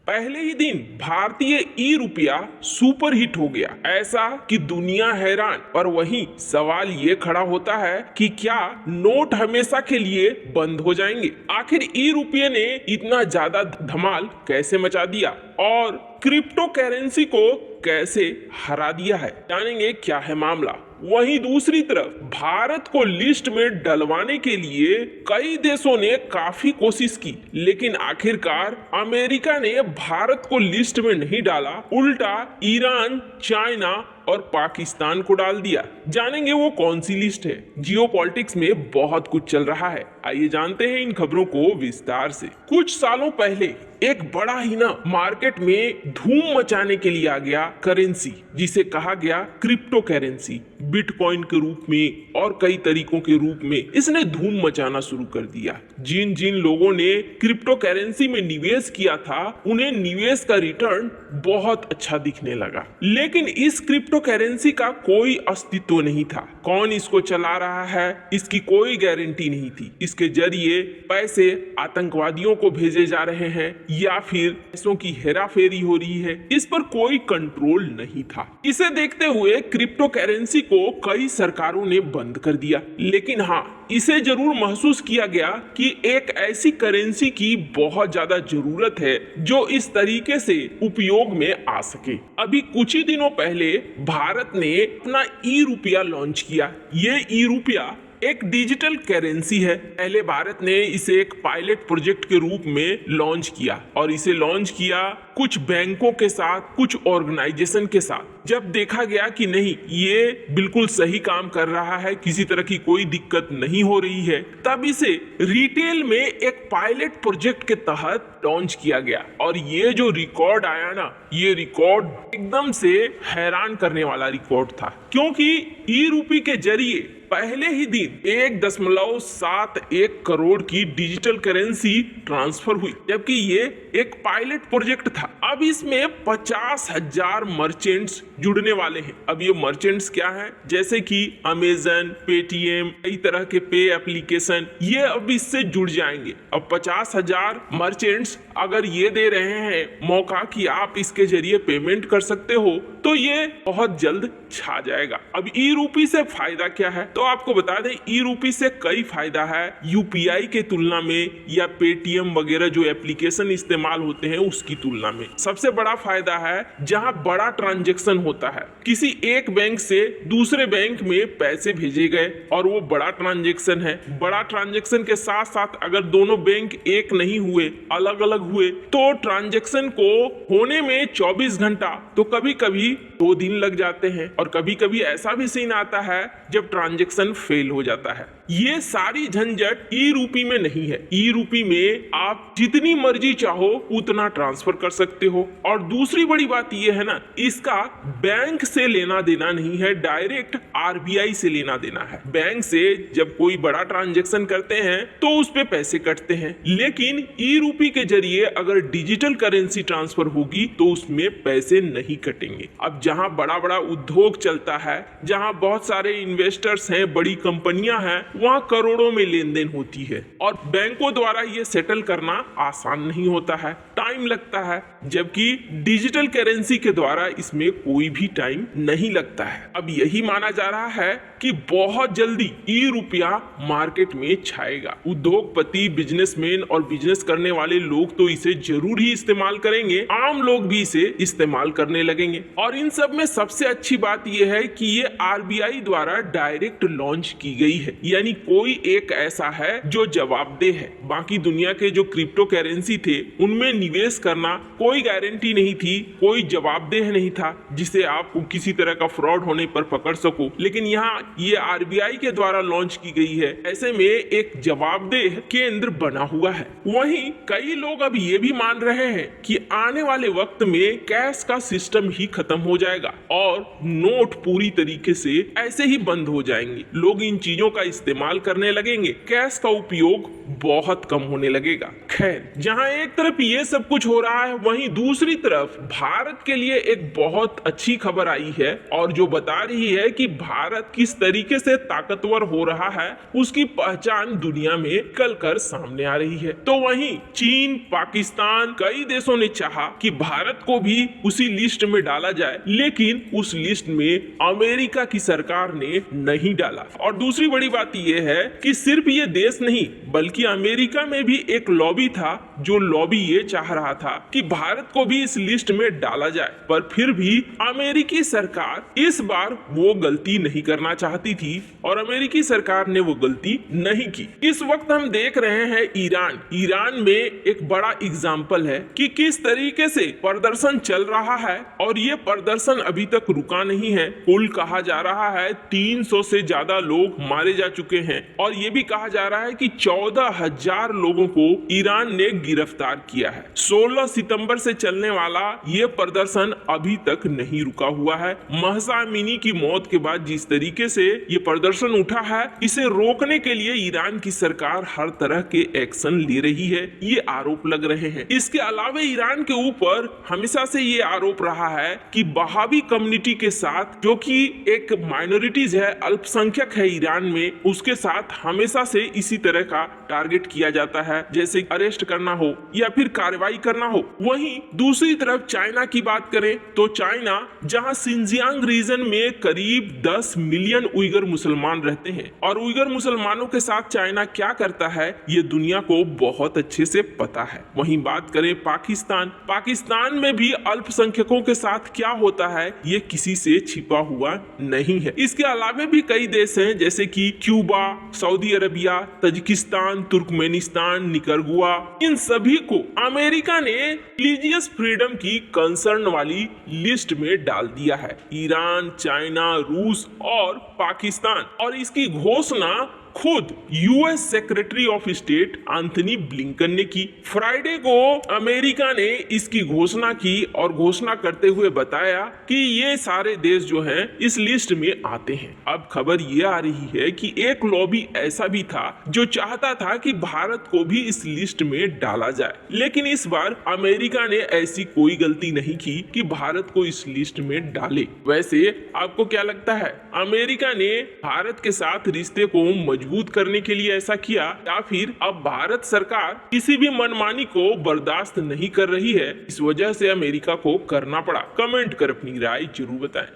पहले ही दिन भारतीय ई रुपया सुपर हिट हो गया, ऐसा कि दुनिया हैरान। पर वहीं सवाल ये खड़ा होता है कि क्या नोट हमेशा के लिए बंद हो जाएंगे? आखिर ई रुपये ने इतना ज्यादा धमाल कैसे मचा दिया और क्रिप्टो करेंसी को कैसे हरा दिया है? जानेंगे क्या है मामला। वहीं दूसरी तरफ भारत को लिस्ट में डलवाने के लिए कई देशों ने काफी कोशिश की, लेकिन आखिरकार अमेरिका ने भारत को लिस्ट में नहीं डाला, उल्टा ईरान, चाइना और पाकिस्तान को डाल दिया। जानेंगे वो कौन सी लिस्ट है। जियोपॉलिटिक्स में बहुत कुछ चल रहा है, आइए जानते हैं इन खबरों को विस्तार से। कुछ सालों पहले एक बड़ा ही ना मार्केट में धूम मचाने के लिए आ गया करेंसी, जिसे कहा गया क्रिप्टो करेंसी। बिटकॉइन के रूप में और कई तरीकों के रूप में इसने धूम मचाना शुरू कर दिया। जिन जिन लोगों ने क्रिप्टो करेंसी में निवेश किया था, उन्हें निवेश का रिटर्न बहुत अच्छा दिखने लगा, लेकिन इस क्रिप्टो करेंसी का कोई अस्तित्व नहीं था। कौन इसको चला रहा है, इसकी कोई गारंटी नहीं थी। इसके जरिए पैसे आतंकवादियों को भेजे जा रहे हैं या फिर पैसों की हेराफेरी हो रही है, इस पर कोई कंट्रोल नहीं था। इसे देखते हुए क्रिप्टो करेंसी को कई सरकारों ने बंद कर दिया, लेकिन हाँ, इसे जरूर महसूस किया गया कि एक ऐसी करेंसी की बहुत ज्यादा जरूरत है जो इस तरीके से उपयोग में आ सके। अभी कुछ ही दिनों पहले भारत ने अपना ई रुपया लॉन्च किया। ये ई रुपया एक डिजिटल करेंसी है। पहले भारत ने इसे एक पायलट प्रोजेक्ट के रूप में लॉन्च किया और इसे लॉन्च किया कुछ बैंकों के साथ, कुछ ऑर्गेनाइजेशन के साथ। जब देखा गया कि नहीं, ये बिल्कुल सही काम कर रहा है, किसी तरह की कोई दिक्कत नहीं हो रही है, तब इसे रिटेल में एक पायलट प्रोजेक्ट के तहत लॉन्च किया गया। और ये जो रिकॉर्ड आया ना, ये रिकॉर्ड एकदम से हैरान करने वाला रिकॉर्ड था, क्योंकि ई रुपये के जरिए पहले ही दिन 1.71 करोड़ की डिजिटल करेंसी ट्रांसफर हुई, जबकि ये एक पायलट प्रोजेक्ट था। अब इसमें 50,000 मर्चेंट्स जुड़ने वाले हैं। अब ये मर्चेंट्स क्या हैं? जैसे कि अमेजन, पेटीएम, कई तरह के पे एप्लीकेशन, ये अब इससे जुड़ जाएंगे। अब 50,000 मर्चेंट्स अगर ये दे रहे हैं मौका कि आप इसके जरिए पेमेंट कर सकते हो, तो ये बहुत जल्द छा जाएगा। अब ई रुपये से फायदा क्या है? तो आपको बता दें, ई रुपये से कई फायदा है यूपीआई के तुलना में या पेटीएम वगैरह जो एप्लीकेशन इस्तेमाल होते हैं उसकी तुलना में। सबसे बड़ा फायदा है जहां बड़ा ट्रांजैक्शन होता है, किसी एक बैंक से दूसरे बैंक में पैसे भेजे गए और वो बड़ा ट्रांजैक्शन है। बड़ा ट्रांजैक्शन के साथ साथ अगर दोनों बैंक एक नहीं हुए, अलग अलग हुए, तो ट्रांजैक्शन को होने में 24 घंटा तो कभी कभी 2 दिन लग जाते हैं। और कभी कभी ऐसा भी सीन आता है जब ट्रांजैक्शन फेल हो जाता है। ये सारी झंझट ई रुपये में नहीं है। ई रुपये में आप जितनी मर्जी चाहो उतना ट्रांसफर कर सकते हो। और दूसरी बड़ी बात ये है ना, इसका बैंक से लेना देना नहीं है, डायरेक्ट आरबीआई से लेना देना है। बैंक से जब कोई बड़ा ट्रांजैक्शन करते हैं तो उस पे पैसे कटते हैं, लेकिन ई रुपये के जरिए अगर डिजिटल करेंसी ट्रांसफर होगी तो उसमें पैसे नहीं कटेंगे। अब जहां बड़ा बड़ा उद्योग चलता है, जहां बहुत सारे इन्वेस्टर्स हैं, बड़ी कंपनियां हैं, वहां करोड़ों में लेन देन होती है और बैंकों द्वारा ये सेटल करना आसान नहीं होता है, टाइम लगता है, जबकि डिजिटल करेंसी के द्वारा इसमें कोई भी टाइम नहीं लगता है। अब यही माना जा रहा है कि बहुत जल्दी ई रुपया मार्केट में छाएगा। उद्योगपति, बिजनेसमैन और बिजनेस करने वाले लोग तो इसे जरूर ही इस्तेमाल करेंगे, आम लोग भी इसे इस्तेमाल करने लगेंगे। और इन सब में सबसे अच्छी बात यह है कि ये आरबीआई द्वारा डायरेक्ट लॉन्च की गई है, यानी कोई एक ऐसा है जो जवाबदेह है। बाकी दुनिया के जो क्रिप्टो करेंसी थे उनमें निवेश करना कोई गारंटी नहीं थी, कोई जवाबदेह नहीं था जिसे आप किसी तरह का फ्रॉड होने पर पकड़ सको, लेकिन यहाँ ये आरबीआई के द्वारा लॉन्च की गई है। ऐसे में एक जवाबदेह केंद्र बना हुआ है। वहीं कई लोग अब ये भी मान रहे हैं कि आने वाले वक्त में कैश का सिस्टम ही खत्म हो जाएगा और नोट पूरी तरीके से ऐसे ही बंद हो जाएंगे। लोग इन चीजों का इस्तेमाल करने लगेंगे, कैश का उपयोग बहुत कम होने लगेगा। खैर, जहां एक तरफ ये सब कुछ हो रहा है, वहीं दूसरी तरफ भारत के लिए एक बहुत अच्छी खबर आई है और जो बता रही है कि भारत किस तरीके से ताकतवर हो रहा है, उसकी पहचान दुनिया में कल कर सामने आ रही है। तो वहीं चीन, पाकिस्तान, कई देशों ने चाहा कि भारत को भी उसी लिस्ट में डाला जाए, लेकिन उस लिस्ट में अमेरिका की सरकार ने नहीं डाला। और दूसरी बड़ी बात यह है कि सिर्फ ये देश नहीं, बल्कि अमेरिका में भी एक लॉबी था जो लॉबी ये चाह रहा था कि भारत को भी इस लिस्ट में डाला जाए, पर फिर भी अमेरिकी सरकार इस बार वो गलती नहीं करना चाहती थी और अमेरिकी सरकार ने वो गलती नहीं की। इस वक्त हम देख रहे हैं ईरान में एक बड़ा एग्जाम्पल है कि किस तरीके से प्रदर्शन चल रहा है और ये प्रदर्शन अभी तक रुका नहीं है। कुल कहा जा रहा है 300 से ज्यादा लोग मारे जा चुके हैं और ये भी कहा जा रहा है कि 14,000 लोगों को ईरान ने गिरफ्तार किया है। 16 सितंबर से चलने वाला ये प्रदर्शन अभी तक नहीं रुका हुआ है। महसा अमीनी की मौत के बाद जिस तरीके से ये प्रदर्शन उठा है, इसे रोकने के लिए ईरान की सरकार हर तरह के एक्शन ले रही है, ये आरोप लग रहे हैं। इसके अलावा ईरान के ऊपर हमेशा से ये आरोप रहा है कि बहावी कम्युनिटी के साथ, जो कि एक माइनॉरिटीज है, अल्पसंख्यक है ईरान में, उसके साथ हमेशा से इसी तरह का टारगेट किया जाता है, जैसे अरेस्ट करना हो या फिर कार्रवाई करना हो। वहीं दूसरी तरफ चाइना की बात करें तो चाइना, जहां सिंजियांग रीजन में करीब 10 मिलियन उइगर मुसलमान रहते हैं और उइगर मुसलमानों के साथ चाइना क्या करता है ये दुनिया को बहुत अच्छे से पता है। वहीं बात करें पाकिस्तान में भी अल्पसंख्यकों के साथ क्या होता है ये किसी से छिपा हुआ नहीं है। इसके अलावा भी कई देश हैं जैसे कि Cuba, Saudi Arabia, Tajikistan, Turkmenistan, Nicaragua, इन सभी को अमेरिका ने रिलीजियस फ्रीडम की कंसर्न वाली लिस्ट में डाल दिया है। ईरान, चाइना, रूस और पाकिस्तान, और इसकी घोषणा खुद US secretary of state Anthony Blinken ने की। फ्राइडे को अमेरिका ने इसकी घोषणा की और घोषणा करते हुए बताया कि ये सारे देश जो हैं इस लिस्ट में आते हैं। अब खबर ये आ रही है कि एक लॉबी ऐसा भी था जो चाहता था कि भारत को भी इस लिस्ट में डाला जाए, लेकिन इस बार अमेरिका ने ऐसी कोई गलती नहीं की कि भारत को इस लिस्ट में डाले। वैसे आपको क्या लगता है, अमेरिका ने भारत के साथ रिश्ते को मजबूत करने के लिए ऐसा किया या फिर अब भारत सरकार किसी भी मनमानी को बर्दाश्त नहीं कर रही है, इस वजह से अमेरिका को करना पड़ा? कमेंट कर अपनी राय जरूर बताएं।